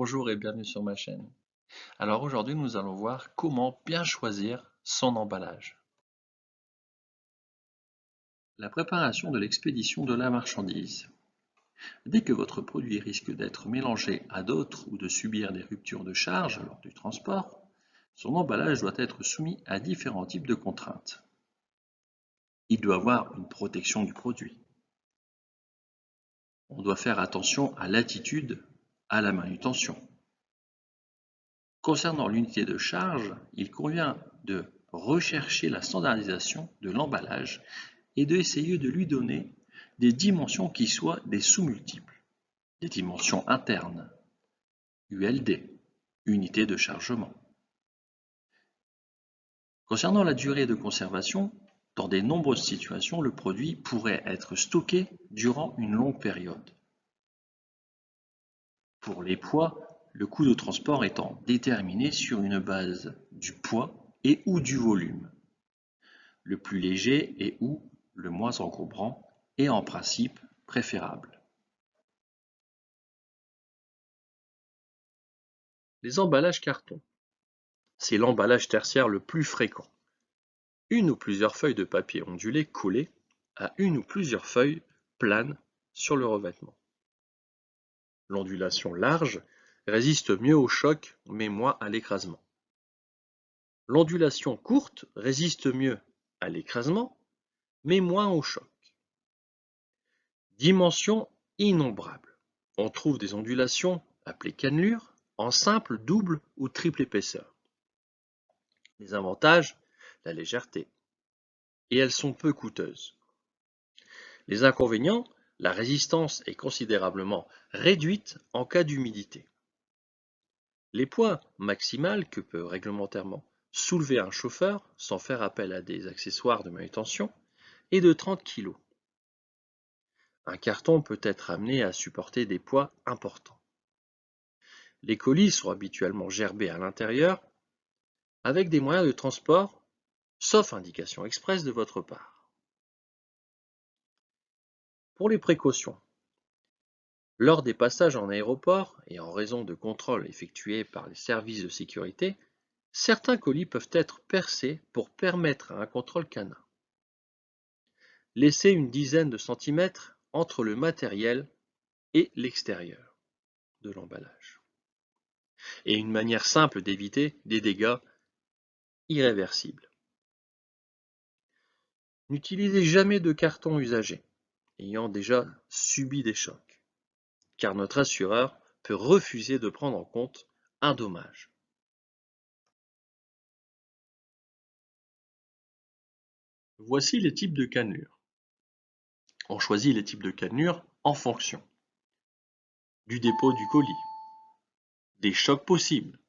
Bonjour et bienvenue sur ma chaîne. Alors aujourd'hui nous allons voir comment bien choisir son emballage. La préparation de l'expédition de la marchandise. Dès que votre produit risque d'être mélangé à d'autres ou de subir des ruptures de charge lors du transport, son emballage doit être soumis à différents types de contraintes. Il doit avoir une protection du produit. On doit faire attention à l'attitude, à la manutention. Concernant l'unité de charge, il convient de rechercher la standardisation de l'emballage et d'essayer de lui donner des dimensions qui soient des sous-multiples, des dimensions internes, ULD, unité de chargement. Concernant la durée de conservation, dans de nombreuses situations, le produit pourrait être stocké durant une longue période. Pour les poids, le coût de transport étant déterminé sur une base du poids et ou du volume. Le plus léger et ou le moins encombrant est en principe préférable. Les emballages carton. C'est l'emballage tertiaire le plus fréquent. Une ou plusieurs feuilles de papier ondulé collées à une ou plusieurs feuilles planes sur le revêtement. L'ondulation large résiste mieux au choc mais moins à l'écrasement. L'ondulation courte résiste mieux à l'écrasement mais moins au choc. Dimensions innombrables. On trouve des ondulations, appelées cannelures, en simple, double ou triple épaisseur. Les avantages, la légèreté. Et elles sont peu coûteuses. Les inconvénients, la résistance est considérablement réduite en cas d'humidité. Les poids maximales que peut réglementairement soulever un chauffeur sans faire appel à des accessoires de manutention est de 30 kg. Un carton peut être amené à supporter des poids importants. Les colis sont habituellement gerbés à l'intérieur avec des moyens de transport, sauf indication expresse de votre part. Pour les précautions, lors des passages en aéroport et en raison de contrôles effectués par les services de sécurité, certains colis peuvent être percés pour permettre un contrôle canin. Laissez une dizaine de centimètres entre le matériel et l'extérieur de l'emballage. Et une manière simple d'éviter des dégâts irréversibles. N'utilisez jamais de carton usagé, ayant déjà subi des chocs, car notre assureur peut refuser de prendre en compte un dommage. Voici les types de cannelures. On choisit les types de cannelures en fonction du dépôt du colis, des chocs possibles,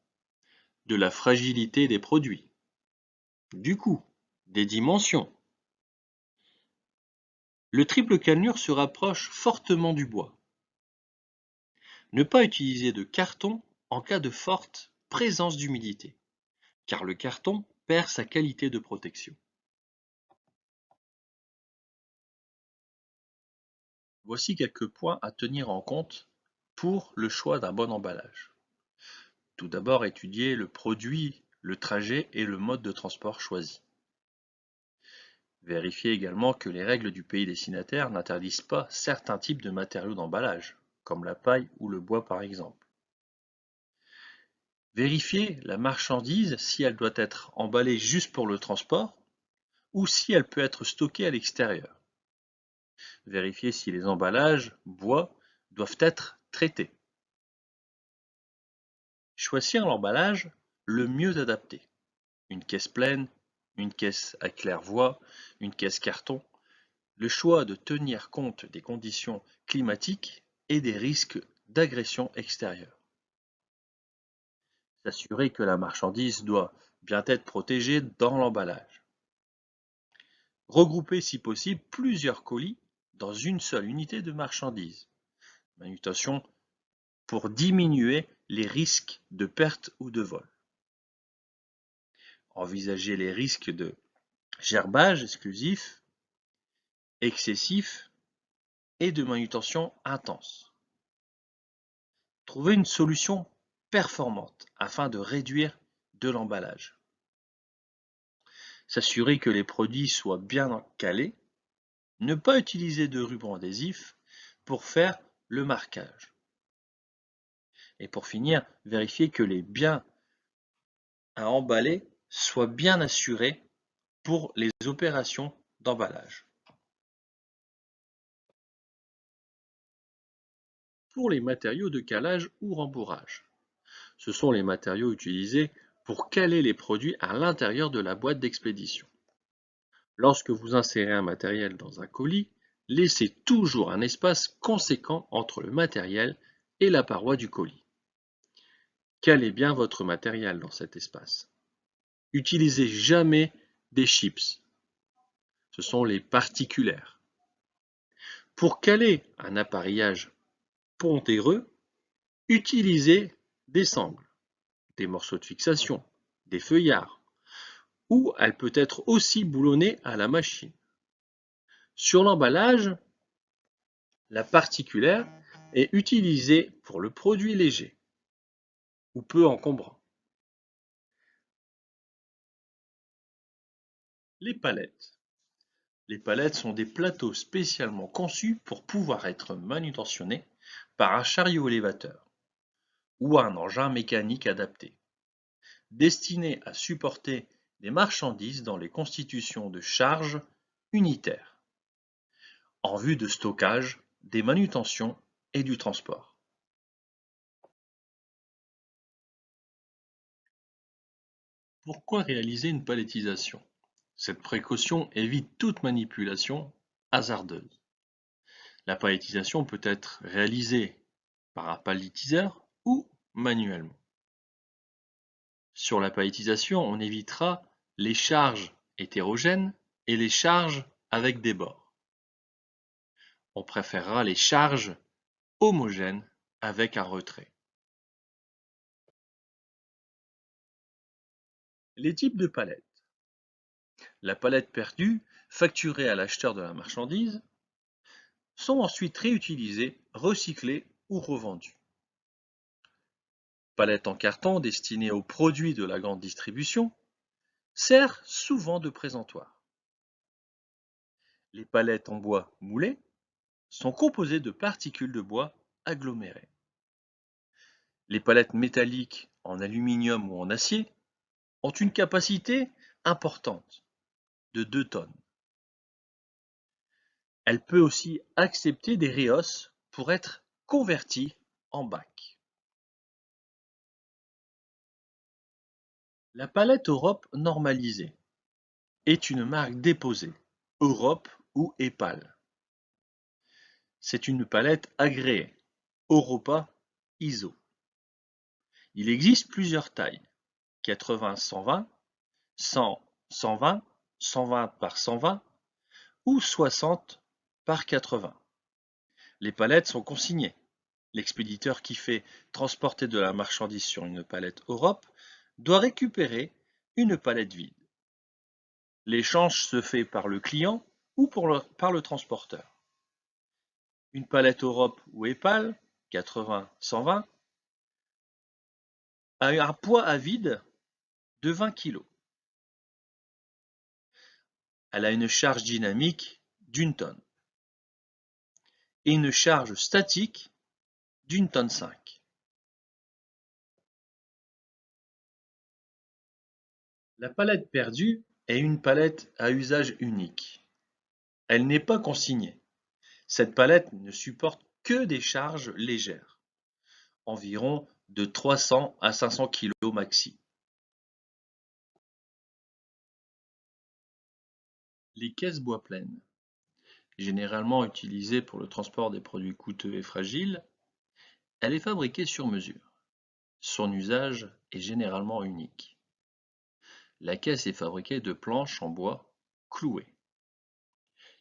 de la fragilité des produits, du coût, des dimensions. Le triple cannelure se rapproche fortement du bois. Ne pas utiliser de carton en cas de forte présence d'humidité, car le carton perd sa qualité de protection. Voici quelques points à tenir en compte pour le choix d'un bon emballage. Tout d'abord, étudier le produit, le trajet et le mode de transport choisi. Vérifiez également que les règles du pays destinataire n'interdisent pas certains types de matériaux d'emballage, comme la paille ou le bois par exemple. Vérifiez la marchandise si elle doit être emballée juste pour le transport ou si elle peut être stockée à l'extérieur. Vérifiez si les emballages bois doivent être traités. Choisir l'emballage le mieux adapté. Une caisse pleine, une caisse à claire-voie, une caisse carton. Le choix de tenir compte des conditions climatiques et des risques d'agression extérieure. S'assurer que la marchandise doit bien être protégée dans l'emballage. Regrouper si possible plusieurs colis dans une seule unité de marchandise. Manutention pour diminuer les risques de perte ou de vol. Envisager les risques de gerbage exclusif, excessif et de manutention intense. Trouver une solution performantes afin de réduire de l'emballage. S'assurer que les produits soient bien calés. Ne pas utiliser de ruban adhésif pour faire le marquage. Et pour finir, vérifier que les biens à emballer soient bien assurés pour les opérations d'emballage. Pour les matériaux de calage ou rembourrage, ce sont les matériaux utilisés pour caler les produits à l'intérieur de la boîte d'expédition. Lorsque vous insérez un matériel dans un colis, laissez toujours un espace conséquent entre le matériel et la paroi du colis. Calez bien votre matériel dans cet espace. Utilisez jamais des chips. Ce sont les particulaires. Pour caler un appareillage pondéreux, utilisez des sangles, des morceaux de fixation, des feuillards, ou elle peut être aussi boulonnée à la machine. Sur l'emballage, la particulaire est utilisée pour le produit léger ou peu encombrant. Les palettes. Les palettes sont des plateaux spécialement conçus pour pouvoir être manutentionnés par un chariot élévateur ou un engin mécanique adapté, destinés à supporter des marchandises dans les constitutions de charges unitaires, en vue de stockage, des manutentions et du transport. Pourquoi réaliser une palettisation? Cette précaution évite toute manipulation hasardeuse. La palettisation peut être réalisée par un palettiseur ou manuellement. Sur la palettisation, on évitera les charges hétérogènes et les charges avec des bords. On préférera les charges homogènes avec un retrait. Les types de palettes. La palette perdue, facturée à l'acheteur de la marchandise, sont ensuite réutilisées, recyclées ou revendues. Palette en carton destinée aux produits de la grande distribution, sert souvent de présentoir. Les palettes en bois moulé sont composées de particules de bois agglomérées. Les palettes métalliques en aluminium ou en acier ont une capacité importante de 2 tonnes. Elle peut aussi accepter des RIOS pour être convertie en bac. La palette Europe normalisée est une marque déposée, Europe ou EPAL. C'est une palette agréée, Europa ISO. Il existe plusieurs tailles, 80-120, 100-120, 120 par 120 ou 60 par 80. Les palettes sont consignées. L'expéditeur qui fait transporter de la marchandise sur une palette Europe doit récupérer une palette vide. L'échange se fait par le client ou par le transporteur. Une palette Europe ou EPAL, 80-120, a un poids à vide de 20 kg. Elle a une charge dynamique d'1 tonne et une charge statique d'1 tonne 5. La palette perdue est une palette à usage unique. Elle n'est pas consignée. Cette palette ne supporte que des charges légères, environ de 300 à 500 kg maxi. Les caisses bois pleines, généralement utilisées pour le transport des produits coûteux et fragiles, elle est fabriquée sur mesure. Son usage est généralement unique. La caisse est fabriquée de planches en bois clouées.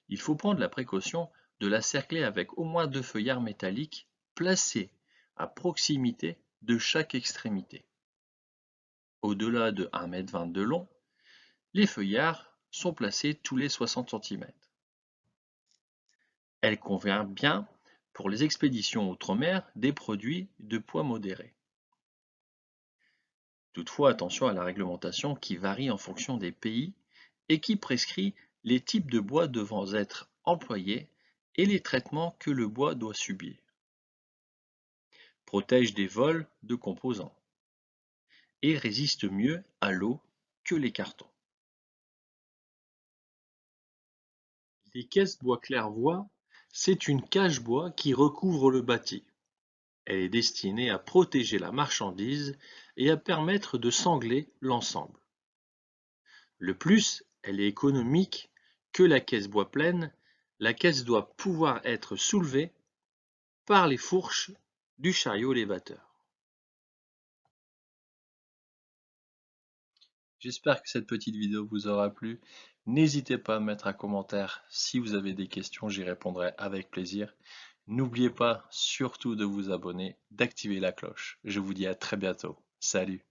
Il faut prendre la précaution de la cercler avec au moins 2 feuillards métalliques placés à proximité de chaque extrémité. Au-delà de 1,20 m de long, les feuillards sont placés tous les 60 cm. Elle convient bien pour les expéditions outre-mer des produits de poids modéré. Toutefois, attention à la réglementation qui varie en fonction des pays et qui prescrit les types de bois devant être employés et les traitements que le bois doit subir. Protège des vols de composants et résiste mieux à l'eau que les cartons. Les caisses bois clairvoie, c'est une cage bois qui recouvre le bâti. Elle est destinée à protéger la marchandise et à permettre de sangler l'ensemble. Le plus, elle est économique que la caisse bois pleine. La caisse doit pouvoir être soulevée par les fourches du chariot élévateur. J'espère que cette petite vidéo vous aura plu. N'hésitez pas à mettre un commentaire si vous avez des questions, j'y répondrai avec plaisir. N'oubliez pas surtout de vous abonner, d'activer la cloche. Je vous dis à très bientôt. Salut!